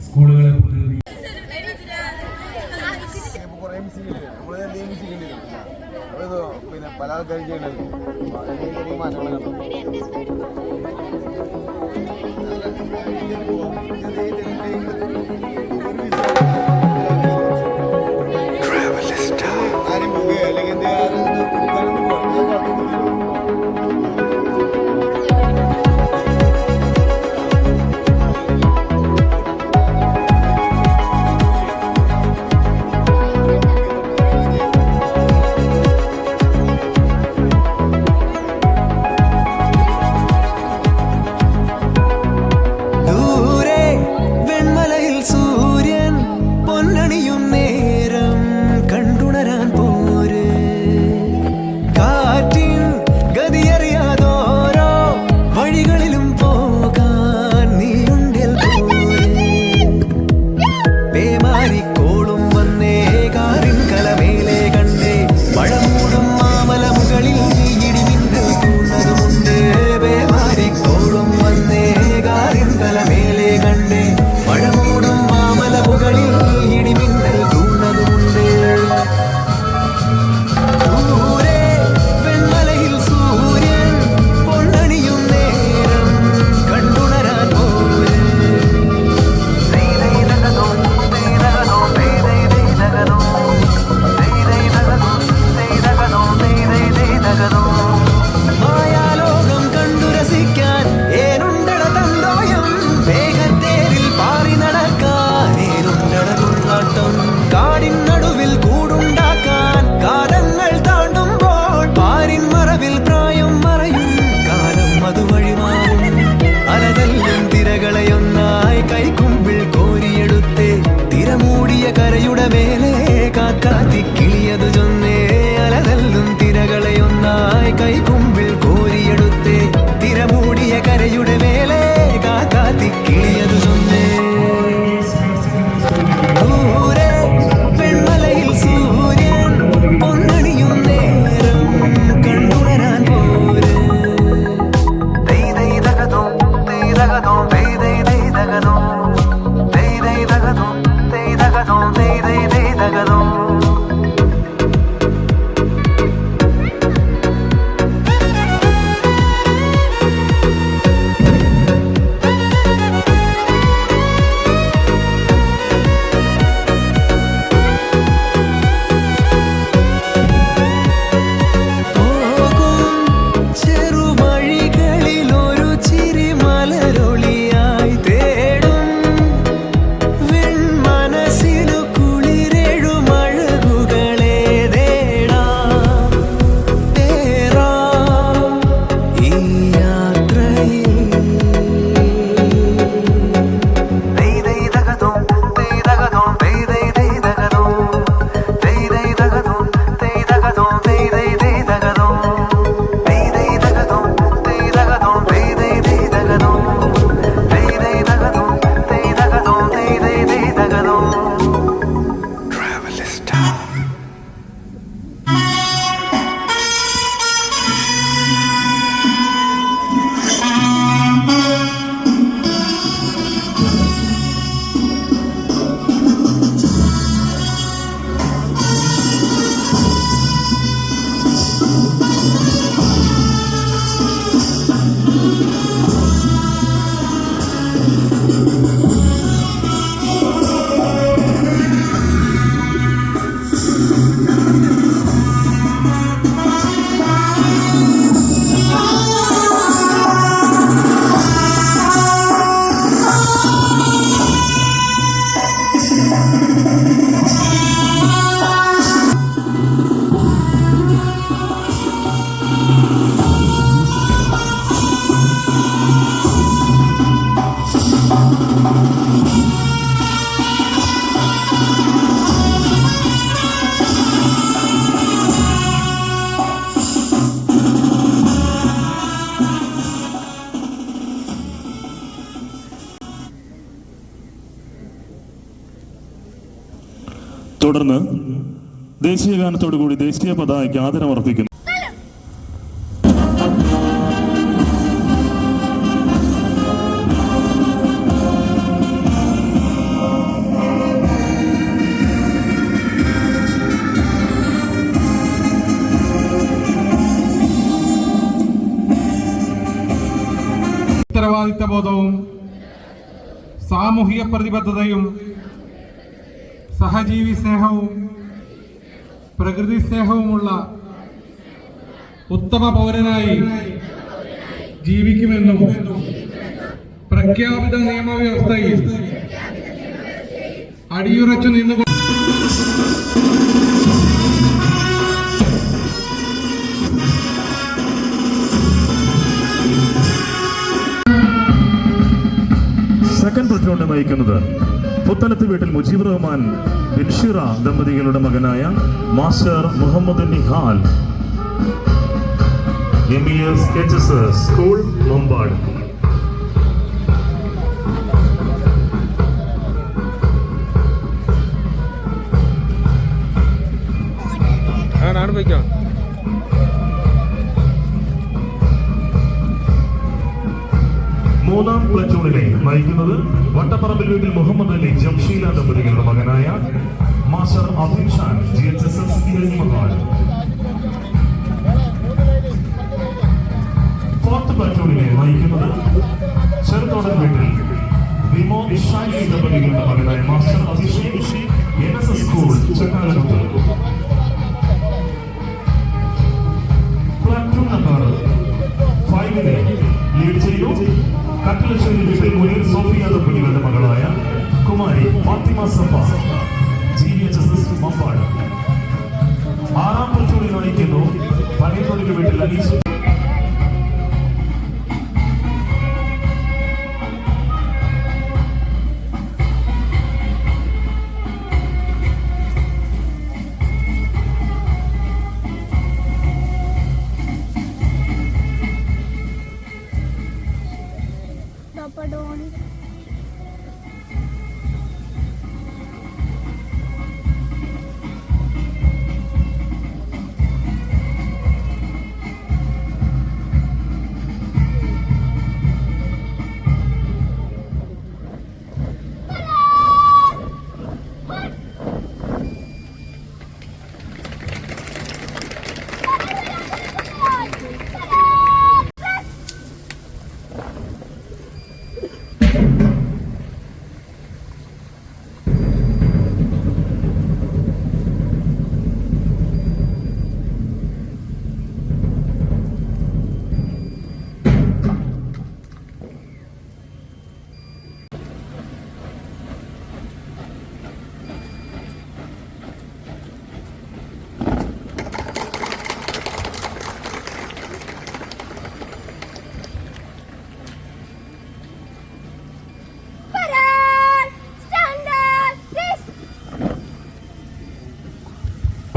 സ്കൂളുകളെ പിന്നെ പല ആൾക്കാരും ചെയ്യണത് മാറ്റങ്ങൾ ആരും പോകുക അല്ലെങ്കിൽ തുടർന്ന് ദേശീയ ഗാനത്തോടുകൂടി ദേശീയ പതാകയ്ക്ക് ആദരമർപ്പിക്കുന്നു. ഉത്തരവാദിത്തബോധവും സാമൂഹിക പ്രതിബദ്ധതയും സഹജീവി സ്നേഹവും പ്രകൃതി സ്നേഹവുമുള്ള ഉത്തമ പൗരനായി ജീവിക്കുമെന്നും പ്രഖ്യാപിത നിയമവ്യവസ്ഥയിൽ അടിയുറച്ചു നിന്നുകൊണ്ട് സെക്കൻഡ് പ്ലറ്റൂണിനെ നയിക്കുന്നത് പുത്തലത്ത് വീട്ടിൽ മുജീബ് റഹ്മാൻ ബിൻഷിറ ദമ്പതികളുടെ മകനായ master Muhammad Nihal MES HSS school Mampad. മൂന്നാം പ്ലറ്റൂണിനെ നയിക്കുന്നത് വട്ടപ്പറമ്പിൽ വീട്ടിൽ മുഹമ്മദ് അലി ജംഷീല ദമ്പതികളുടെ മകനായ master Afeem Khan GHSS Mahal. Fourth പ്ലറ്റൂണിനെ നയിക്കുന്നത് ചെറുതോടൻ വീട്ടിൽ വിമോദ് ഷാനി ദമ്പതികളുടെ മകനായ master Abhishek NSS school Chakkalakuth. Platoon number 5നെ ലീഡ് ചെയ്തു കട്ടിലശ്ശേരി വീട്ടിൽ മുനീർ സോഫിയ ദമ്പതികളുടെ മകളായ കുമാരി ഫാത്തിമ സഫ GHSS മമ്പാട്. ആറാം പ്ലറ്റൂണിൽ നയിക്കുന്നു പനയത്തോടിക്ക് വീട്ടിൽ അനീസ്.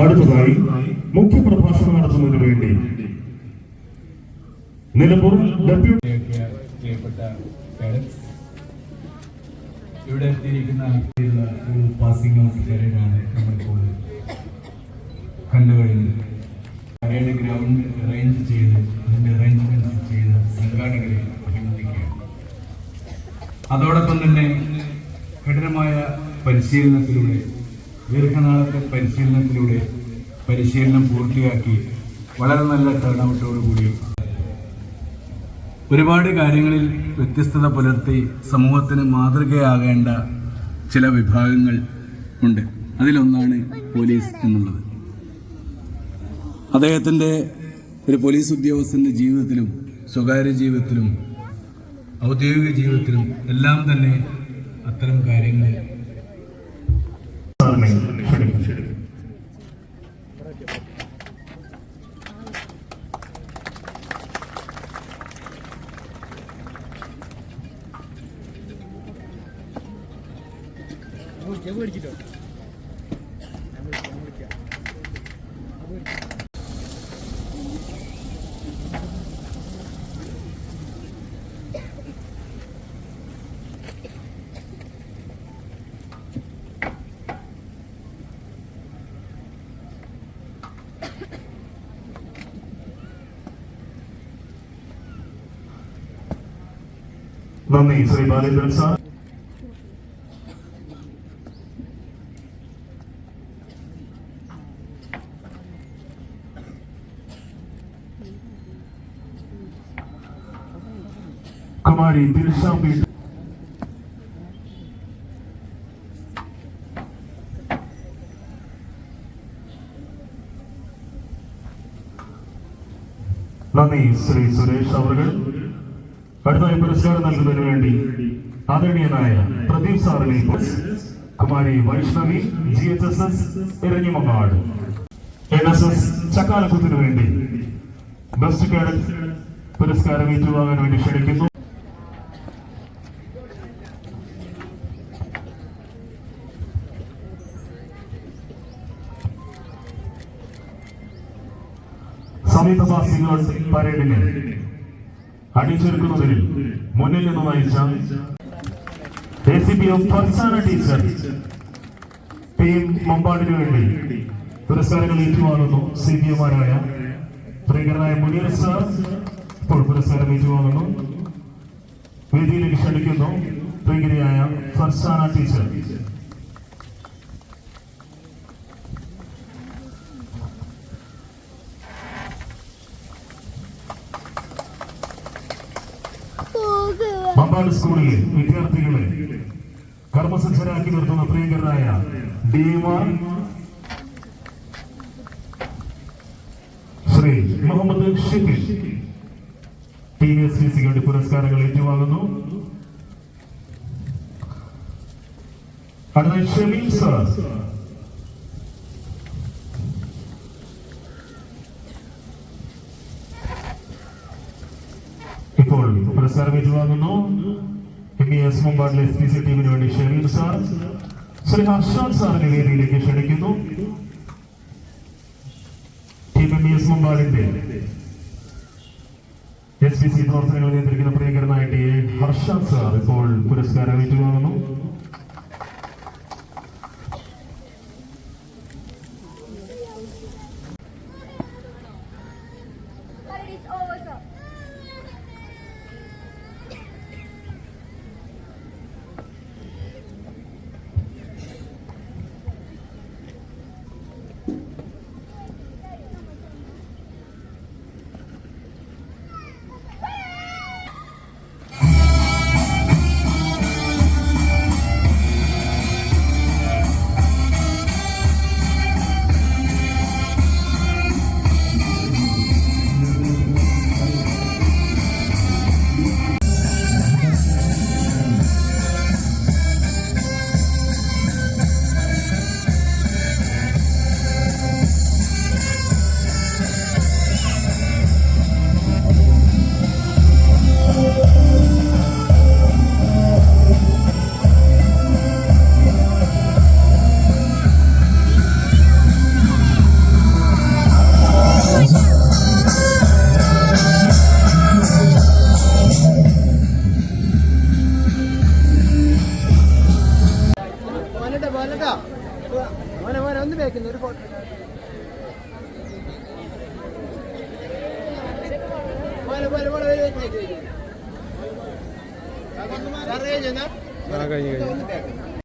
അടുത്തതായി മുഖ്യ പ്രഭാഷണം നടത്തുന്നതിന് വേണ്ടി നിലമ്പൂർ ഡെപ്യൂട്ടി പ്രിയപ്പെട്ട പേരൻസ്, ഇവിടെ എത്തിയിരിക്കുന്ന ഒരു പാസിംഗ് ഔട്ട് പരേഡാണ് നമ്മളിപ്പോൾ കണ്ടുകഴിഞ്ഞത്. പരേഡ് ഗ്രൗണ്ട് അറേഞ്ച് ചെയ്ത് അതിൻ്റെ അറേഞ്ച്മെന്റ് ചെയ്ത സംഘാടകരെ അഭിനന്ദിക്കുകയാണ്. അതോടൊപ്പം തന്നെ കഠിനമായ പരിശീലനത്തിലൂടെ ദീർഘനാളത്തെ പരിശീലനം പൂർത്തിയാക്കി വളരെ നല്ല ടേൺഔട്ടോടുകൂടി ഒരുപാട് കാര്യങ്ങളിൽ വ്യത്യസ്തത പുലർത്തി സമൂഹത്തിന് മാതൃകയാകേണ്ട ചില വിഭാഗങ്ങൾ ഉണ്ട്. അതിലൊന്നാണ് പോലീസ് എന്നുള്ളത്. അദ്ദേഹത്തിൻ്റെ ഒരു പോലീസ് ഉദ്യോഗസ്ഥൻ്റെ ജീവിതത്തിലും സ്വകാര്യ ജീവിതത്തിലും ഔദ്യോഗിക ജീവിതത്തിലും എല്ലാം തന്നെ അത്തരം കാര്യങ്ങൾ നന്ദി ശ്രീ ബാലേന്ദ്രൻ സാർ. കുമാരി ദിൽഷാംബി നന്ദി ശ്രീ സുരേഷ് അവർ. അടുത്തായി പുരസ്കാരം നൽകുന്നതിന് വേണ്ടി ആദരണീയനായ പ്രദീപ് സാറിനെ കുമാരി വൈഷ്ണവി GHSS എരഞ്ഞിമങ്ങാട് NSS ചക്കാലക്കുത്തിന് വേണ്ടി ബെസ്റ്റ് കാഡറ്റ് പുരസ്കാരം ഏറ്റുവാങ്ങാൻ വേണ്ടി ക്ഷണിക്കുന്നു. സമീപവാസികൾ പരേഡിനെ അണിച്ചൊരുക്കുന്നതിൽ മുന്നിൽ നിന്ന് നയിച്ച ACP ഫർസാന ടീച്ചർ ടീം മമ്പാടിനു വേണ്ടി പുരസ്കാരങ്ങൾ ഏറ്റുവാങ്ങുന്നു. CPമാരായ പ്രിയങ്കരനായ മുനീർ സാർ ഇപ്പോൾ പുരസ്കാരം ഏറ്റുവാങ്ങുന്നു. വേദിയിലേക്ക് ക്ഷണിക്കുന്നു പ്രിയങ്കരയായ ഫർസാന ടീച്ചർ. മമ്പാട് സ്കൂളിലെ വിദ്യാർത്ഥികളെ കർമ്മസജ്ജരാക്കി നിർത്തുന്ന പ്രിയങ്കരനായ DMR ശ്രീ മുഹമ്മദ് ഷിഫിൽ TSVCകളുടെ പുരസ്കാരങ്ങൾ ഏറ്റുവാങ്ങുന്നു. അടുത്ത ഷമീം സാർ. ഇപ്പോൾ പുരസ്കാരം ഏറ്റുവാങ്ങുന്നു. MES മമ്പാടിലെ SPC ടീമിന് വേണ്ടി ഷമീം സാർ. ശ്രീ ഹർഷാദ് സാറിനെ വേദിയിലേക്ക് ക്ഷണിക്കുന്നു. ടീം MES മമ്പാടിന്റെ SPC പ്രവർത്തനങ്ങൾ നിയന്ത്രിക്കുന്ന പ്രിയങ്കരനായ TA ഹർഷാദ് സാർ ഇപ്പോൾ പുരസ്കാരം ഏറ്റുവാങ്ങുന്നു. ഒന്ന് ബേക്കുന്നു ഒരു ഫോട്ടോ കഴിഞ്ഞു